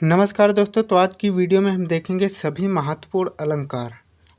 नमस्कार दोस्तों। तो आज की वीडियो में हम देखेंगे सभी महत्वपूर्ण अलंकार।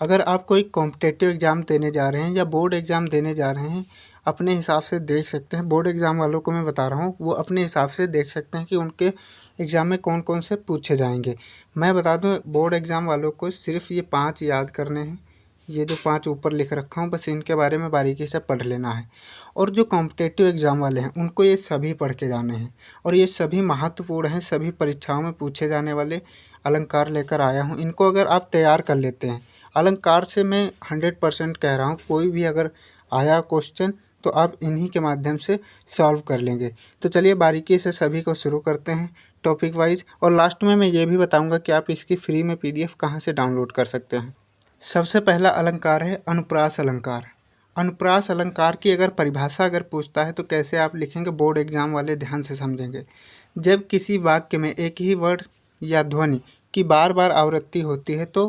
अगर आप कोई कॉम्पिटिटिव एग्ज़ाम देने जा रहे हैं या बोर्ड एग्ज़ाम देने जा रहे हैं, अपने हिसाब से देख सकते हैं। बोर्ड एग्ज़ाम वालों को मैं बता रहा हूँ, वो अपने हिसाब से देख सकते हैं कि उनके एग्ज़ाम में कौन कौन से पूछे जाएंगे। मैं बता दूँ, बोर्ड एग्ज़ाम वालों को सिर्फ ये 5 याद करने हैं। ये जो 5 ऊपर लिख रखा हूँ, बस इनके बारे में बारीकी से पढ़ लेना है। और जो कॉम्पिटिटिव एग्ज़ाम वाले हैं, उनको ये सभी पढ़ के जाने हैं और ये सभी महत्वपूर्ण हैं। सभी परीक्षाओं में पूछे जाने वाले अलंकार लेकर आया हूँ। इनको अगर आप तैयार कर लेते हैं, अलंकार से मैं 100% कह रहा हूँ, कोई भी अगर आया क्वेश्चन तो आप इन्हीं के माध्यम से सॉल्व कर लेंगे। तो चलिए बारीकी से सभी को शुरू करते हैं टॉपिक वाइज। और लास्ट में मैं ये भी बताऊँगा कि आप इसकी फ्री में PDF कहाँ से डाउनलोड कर सकते हैं। सबसे पहला अलंकार है अनुप्रास अलंकार। अनुप्रास अलंकार की अगर परिभाषा पूछता है तो कैसे आप लिखेंगे, बोर्ड एग्जाम वाले ध्यान से समझेंगे। जब किसी वाक्य में एक ही वर्ड या ध्वनि की बार बार आवृत्ति होती है तो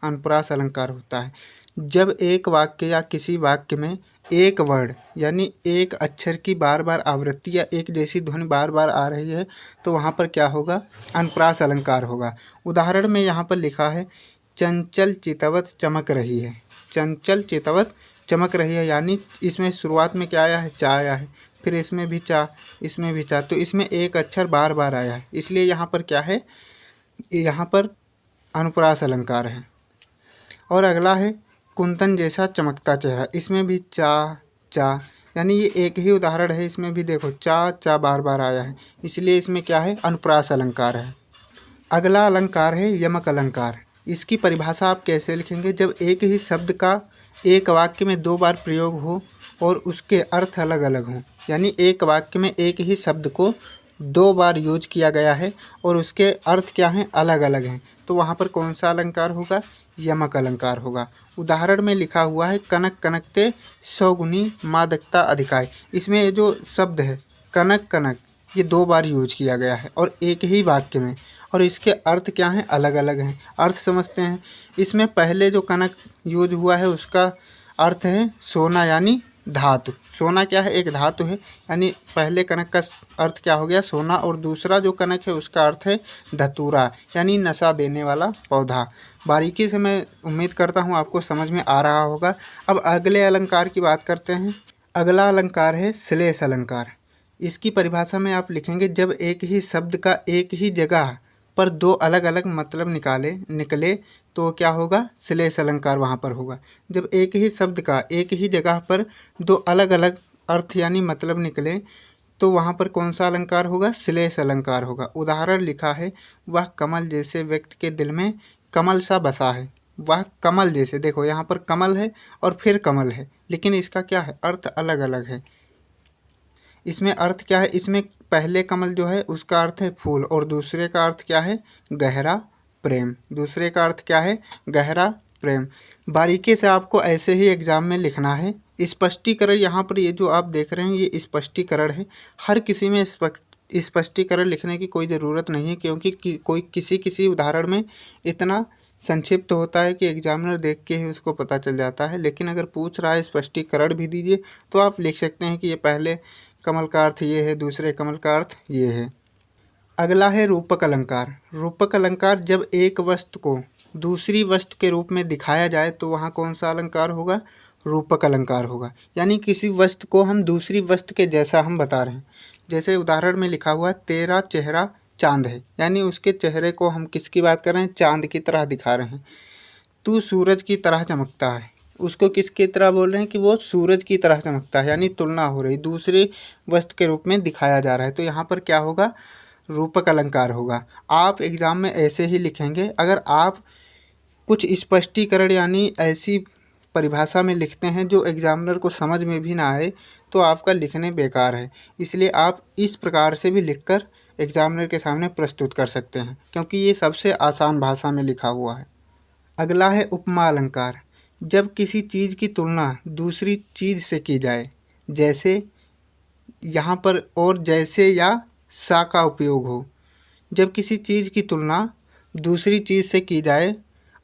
अनुप्रास अलंकार होता है। जब एक वाक्य या किसी वाक्य में एक वर्ड यानी एक अक्षर की बार बार आवृत्ति या एक जैसी ध्वनि बार बार आ रही है तो वहाँ पर क्या होगा, अनुप्रास अलंकार होगा। उदाहरण में यहाँ पर लिखा है, चंचल चितवत चमक रही है। चंचल चितवत चमक रही है, यानी इसमें शुरुआत में क्या आया है, चा आया है, फिर इसमें भी चा, इसमें भी चा, तो इसमें एक अक्षर बार बार आया है, इसलिए यहाँ पर क्या है, यहाँ पर अनुप्रास अलंकार है। और अगला है कुंदन जैसा चमकता चेहरा। इसमें भी चा चा, यानी ये एक ही उदाहरण है, इसमें भी देखो चा चा बार बार आया है, इसलिए इसमें क्या है, अनुप्रास अलंकार है। अगला अलंकार है यमक अलंकार। इसकी परिभाषा आप कैसे लिखेंगे, जब एक ही शब्द का एक वाक्य में 2 बार प्रयोग हो और उसके अर्थ अलग अलग हों। यानी एक वाक्य में एक ही शब्द को 2 बार यूज किया गया है और उसके अर्थ क्या हैं, अलग अलग हैं, तो वहाँ पर कौन सा अलंकार होगा, यमक अलंकार होगा। उदाहरण में लिखा हुआ है, कनक कनकते 100 गुनी मादकता अधिकाय। इसमें ये जो शब्द है कनक कनक, ये 2 बार यूज किया गया है और एक ही वाक्य में, और इसके अर्थ क्या हैं, अलग अलग हैं। अर्थ समझते हैं। इसमें पहले जो कनक यूज हुआ है उसका अर्थ है सोना, यानी धातु। सोना क्या है, एक धातु है, यानी पहले कनक का अर्थ क्या हो गया, सोना, और दूसरा जो कनक है उसका अर्थ है धतूरा, यानी नशा देने वाला पौधा। बारीकी से मैं उम्मीद करता हूँ आपको समझ में आ रहा होगा। अब अगले अलंकार की बात करते हैं। अगला अलंकार है श्लेष अलंकार। इसकी परिभाषा में आप लिखेंगे, जब एक ही शब्द का एक ही जगह पर 2 अलग अलग मतलब निकले तो क्या होगा, श्लेष अलंकार वहाँ पर होगा। जब एक ही शब्द का एक ही जगह पर 2 अलग अलग अर्थ यानी मतलब निकले तो वहाँ पर कौन सा अलंकार होगा, श्लेष अलंकार होगा। उदाहरण लिखा है, वह कमल जैसे व्यक्ति के दिल में कमल सा बसा है। वह कमल जैसे, देखो यहाँ पर कमल है और फिर कमल है, लेकिन इसका क्या है, अर्थ अलग अलग है। इसमें अर्थ क्या है, इसमें पहले कमल जो है उसका अर्थ है फूल और दूसरे का अर्थ क्या है, गहरा प्रेम। दूसरे का अर्थ क्या है, गहरा प्रेम। बारीकी से आपको ऐसे ही एग्जाम में लिखना है। स्पष्टीकरण यहाँ पर ये जो आप देख रहे हैं ये स्पष्टीकरण है। हर किसी में स्पष्टीकरण लिखने की कोई ज़रूरत नहीं है, क्योंकि कोई किसी उदाहरण में इतना संक्षिप्त होता है कि एग्जामिनर देख के ही उसको पता चल जाता है। लेकिन अगर पूछ रहा है स्पष्टीकरण भी दीजिए तो आप लिख सकते हैं कि ये पहले कमल का अर्थ ये है, दूसरे कमल का अर्थ ये है। अगला है रूपक अलंकार। रूपक अलंकार, जब एक वस्तु को दूसरी वस्तु के रूप में दिखाया जाए तो वहाँ कौन सा अलंकार होगा, रूपक अलंकार होगा। यानी किसी वस्तु को हम दूसरी वस्तु के जैसा हम बता रहे हैं। जैसे उदाहरण में लिखा हुआ है, तेरा चेहरा चांद है, यानी उसके चेहरे को हम किसकी बात कर रहे हैं, चांद की तरह दिखा रहे हैं। तू सूरज की तरह चमकता है, उसको किसकी तरह बोल रहे हैं कि वो सूरज की तरह चमकता है, यानी तुलना हो रही, दूसरी वस्तु के रूप में दिखाया जा रहा है। तो यहाँ पर क्या होगा, रूपक अलंकार होगा। आप एग्ज़ाम में ऐसे ही लिखेंगे। अगर आप कुछ स्पष्टीकरण यानी ऐसी परिभाषा में लिखते हैं जो एग्जामिनर को समझ में भी ना आए तो आपका लिखने बेकार है। इसलिए आप इस प्रकार से भी लिखकर एग्जामिनर के सामने प्रस्तुत कर सकते हैं, क्योंकि ये सबसे आसान भाषा में लिखा हुआ है। अगला है उपमा अलंकार। जब किसी चीज़ की तुलना दूसरी चीज़ से की जाए, जैसे यहाँ पर और जैसे या सा का उपयोग हो। जब किसी चीज़ की तुलना दूसरी चीज़ से की जाए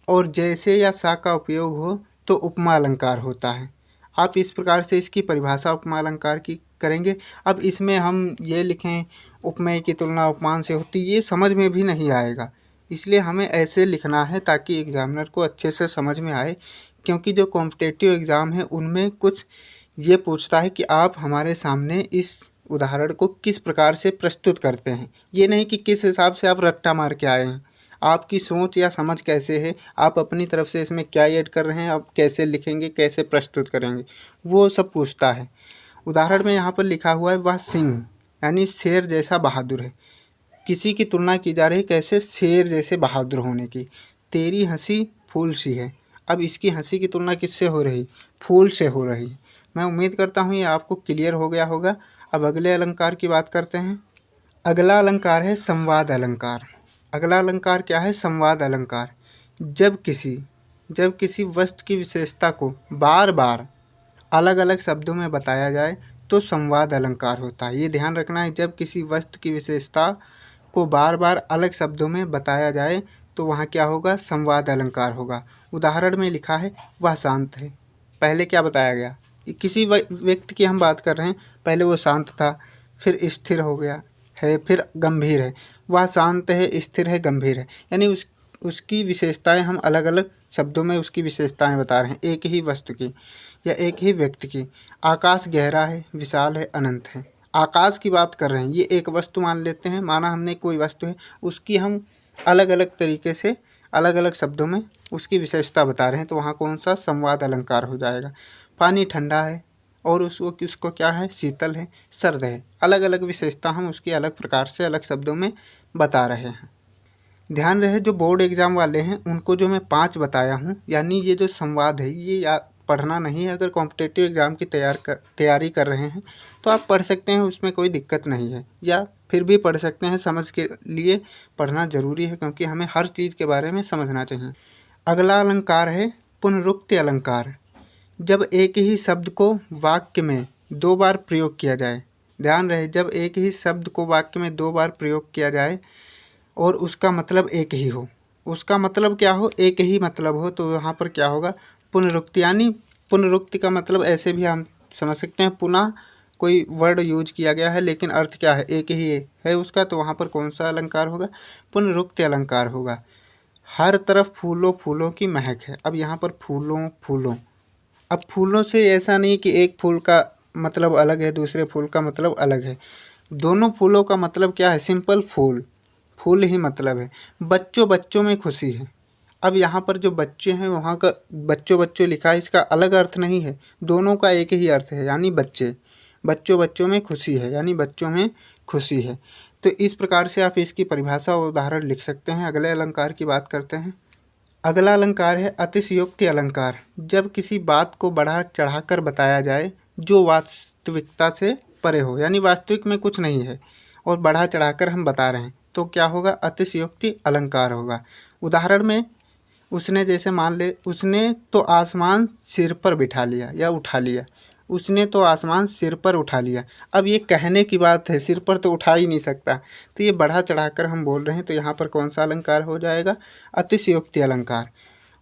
और जैसे या सा का उपयोग हो तो उपमा अलंकार होता है। आप इस प्रकार से इसकी परिभाषा उपमा अलंकार की करेंगे। अब इसमें हम ये लिखें उपमेय की तुलना उपमान से होती, ये समझ में भी नहीं आएगा। इसलिए हमें ऐसे लिखना है ताकि एग्जामिनर को अच्छे से समझ में आए, क्योंकि जो कॉम्पिटिटिव एग्ज़ाम है उनमें कुछ ये पूछता है कि आप हमारे सामने इस उदाहरण को किस प्रकार से प्रस्तुत करते हैं। ये नहीं कि किस हिसाब से आप रट्टा मार के आए हैं, आपकी सोच या समझ कैसे है, आप अपनी तरफ से इसमें क्या ऐड कर रहे हैं, आप कैसे लिखेंगे, कैसे प्रस्तुत करेंगे, वो सब पूछता है। उदाहरण में यहाँ पर लिखा हुआ है वह सिंह यानी शेर जैसा बहादुर है। किसी की तुलना की जा रही है कैसे, शेर जैसे बहादुर होने की। तेरी हंसी फूल सी है। अब इसकी हंसी की तुलना किससे हो रही, फूल से हो रही है। मैं उम्मीद करता हूँ ये आपको क्लियर हो गया होगा। अब अगले अलंकार की बात करते हैं। अगला अलंकार है संवाद अलंकार। अगला अलंकार क्या है, संवाद अलंकार। जब किसी वस्तु की विशेषता को बार बार अलग अलग शब्दों में बताया जाए तो संवाद अलंकार होता है। ये ध्यान रखना है, जब किसी वस्तु की विशेषता को बार बार अलग शब्दों में बताया जाए तो वहाँ क्या होगा, संवाद अलंकार होगा। उदाहरण में लिखा है वह शांत है। पहले क्या बताया गया, किसी व्यक्ति की हम बात कर रहे हैं, पहले वो शांत था, फिर स्थिर हो गया है, फिर गंभीर है। वह शांत है, स्थिर है, गंभीर है, यानी उसकी विशेषताएं हम अलग अलग शब्दों में उसकी विशेषताएं बता रहे हैं, एक ही वस्तु की या एक ही व्यक्ति की। आकाश गहरा है, विशाल है, अनंत है। आकाश की बात कर रहे हैं, ये एक वस्तु मान लेते हैं, माना हमने कोई वस्तु है, उसकी हम अलग अलग तरीके से अलग अलग शब्दों में उसकी विशेषता बता रहे हैं, तो वहाँ कौन सा, संवाद अलंकार हो जाएगा। पानी ठंडा है और उसको क्या है, शीतल है, सर्द है। अलग अलग विशेषता हम उसकी अलग प्रकार से अलग शब्दों में बता रहे हैं। ध्यान रहे जो बोर्ड एग्ज़ाम वाले हैं उनको जो मैं 5 बताया हूँ, यानी ये जो संवाद है ये याद पढ़ना नहीं है। अगर कॉम्पिटिटिव एग्ज़ाम की तैयारी कर रहे हैं तो आप पढ़ सकते हैं, उसमें कोई दिक्कत नहीं है, या फिर भी पढ़ सकते हैं। समझ के लिए पढ़ना ज़रूरी है, क्योंकि हमें हर चीज़ के बारे में समझना चाहिए। अगला अलंकार है पुनरुक्ति अलंकार। जब एक ही शब्द को वाक्य में 2 बार प्रयोग किया जाए। ध्यान रहे, जब एक ही शब्द को वाक्य में 2 बार प्रयोग किया जाए और उसका मतलब एक ही हो, उसका मतलब क्या हो, एक ही मतलब हो, तो यहाँ पर क्या होगा, पुनरुक्ति। यानी पुनरुक्ति का मतलब ऐसे भी हम समझ सकते हैं, पुनः कोई वर्ड यूज किया गया है लेकिन अर्थ क्या है, एक ही है उसका, तो वहाँ पर कौन सा अलंकार होगा, पुनरुक्ति अलंकार होगा। हर तरफ फूलों फूलों की महक है। अब यहाँ पर फूलों फूलों, अब फूलों से ऐसा नहीं कि एक फूल का मतलब अलग है, दूसरे फूल का मतलब अलग है। दोनों फूलों का मतलब क्या है, सिंपल फूल, फूल ही मतलब है। बच्चों में खुशी है। अब यहाँ पर जो बच्चे हैं वहाँ का बच्चों लिखा है, इसका अलग अर्थ नहीं है, दोनों का एक ही अर्थ है, यानी बच्चे। बच्चों में खुशी है, यानी बच्चों में खुशी है। तो इस प्रकार से आप इसकी परिभाषा और उदाहरण लिख सकते हैं। अगले अलंकार की बात करते हैं। अगला अलंकार है अतिशयोक्ति अलंकार। जब किसी बात को बढ़ा चढ़ाकर बताया जाए जो वास्तविकता से परे हो, यानी वास्तविक में कुछ नहीं है और बढ़ा चढ़ाकर हम बता रहे हैं, तो क्या होगा, अतिशयोक्ति अलंकार होगा। उदाहरण में उसने जैसे मान ले, उसने तो आसमान सिर पर बिठा लिया या उठा लिया, उसने तो आसमान सिर पर उठा लिया। अब ये कहने की बात है, सिर पर तो उठा ही नहीं सकता, तो ये बढ़ा चढ़ाकर हम बोल रहे हैं, तो यहाँ पर कौन सा अलंकार हो जाएगा, अतिशयोक्ति अलंकार।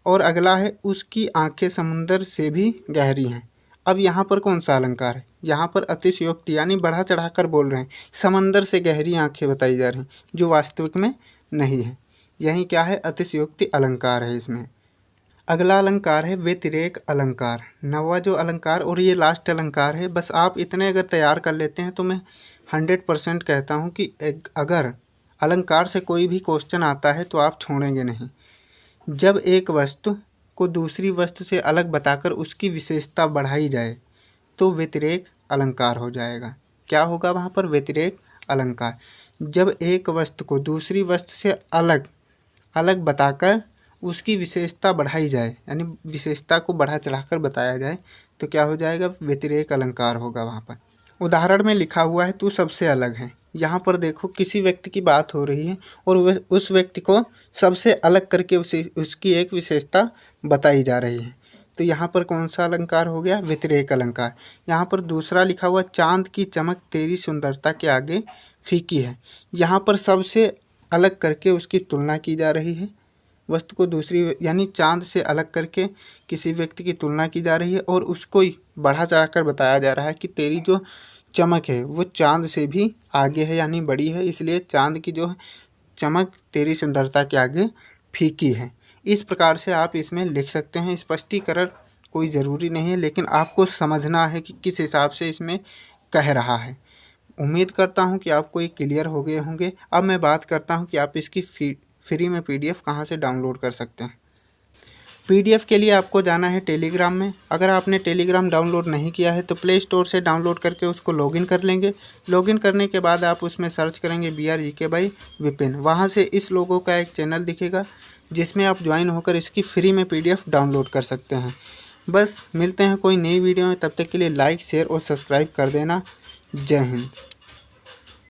और अगला है उसकी आंखें समुंदर से भी गहरी हैं। अब यहाँ पर कौन सा अलंकार है, यहाँ पर अतिशयोक्ति, यानी बढ़ा चढ़ाकर बोल रहे हैं, समंदर से गहरी आंखें बताई जा रही हैं जो वास्तविक में नहीं है। यही क्या है, अतिशयोक्ति अलंकार है इसमें। अगला अलंकार है व्यतिरेक अलंकार। नवा जो अलंकार और ये लास्ट अलंकार है। बस आप इतने अगर तैयार कर लेते हैं तो मैं 100% कहता हूँ कि अगर अलंकार से कोई भी क्वेश्चन आता है तो आप छोड़ेंगे नहीं। जब एक वस्तु को दूसरी वस्तु से अलग बताकर उसकी विशेषता बढ़ाई जाए तो व्यतिरेक अलंकार हो जाएगा। क्या होगा वहाँ पर, व्यतिरेक अलंकार। जब एक वस्तु को दूसरी वस्तु से अलग बताकर उसकी विशेषता बढ़ाई जाए, यानी विशेषता को बढ़ा चढ़ाकर बताया जाए, तो क्या हो जाएगा, व्यतिरेक अलंकार होगा वहाँ पर। उदाहरण में लिखा हुआ है तू सबसे अलग है। यहाँ पर देखो किसी व्यक्ति की बात हो रही है और वह उस व्यक्ति को सबसे अलग करके उसकी एक विशेषता बताई जा रही है, तो यहाँ पर कौन सा अलंकार हो गया, व्यतिरेक अलंकार। यहाँ पर दूसरा लिखा हुआ चांद की चमक तेरी सुंदरता के आगे फीकी है। यहाँ पर सबसे अलग करके उसकी तुलना की जा रही है, वस्तु को दूसरी, यानी चांद से अलग करके किसी व्यक्ति की तुलना की जा रही है और उसको बढ़ा चढ़ाकर बताया जा रहा है कि तेरी जो चमक है वो चाँद से भी आगे है यानी बड़ी है, इसलिए चाँद की जो चमक तेरी सुंदरता के आगे फीकी है। इस प्रकार से आप इसमें लिख सकते हैं। स्पष्टीकरण कोई ज़रूरी नहीं है, लेकिन आपको समझना है कि किस हिसाब से इसमें कह रहा है। उम्मीद करता हूँ कि आपको ये क्लियर हो गए होंगे। अब मैं बात करता हूँ कि आप इसकी फ्री में PDF कहाँ से डाउनलोड कर सकते हैं। PDF के लिए आपको जाना है टेलीग्राम में। अगर आपने टेलीग्राम डाउनलोड नहीं किया है तो प्ले स्टोर से डाउनलोड करके उसको लॉगिन कर लेंगे। लॉगिन करने के बाद आप उसमें सर्च करेंगे BRGK बाई विपिन। वहाँ से इस लोगों का एक चैनल दिखेगा जिसमें आप ज्वाइन होकर इसकी फ्री में PDF डाउनलोड कर सकते हैं। बस मिलते हैं कोई नई वीडियो में, तब तक के लिए लाइक शेयर और सब्सक्राइब कर देना। जय हिंद।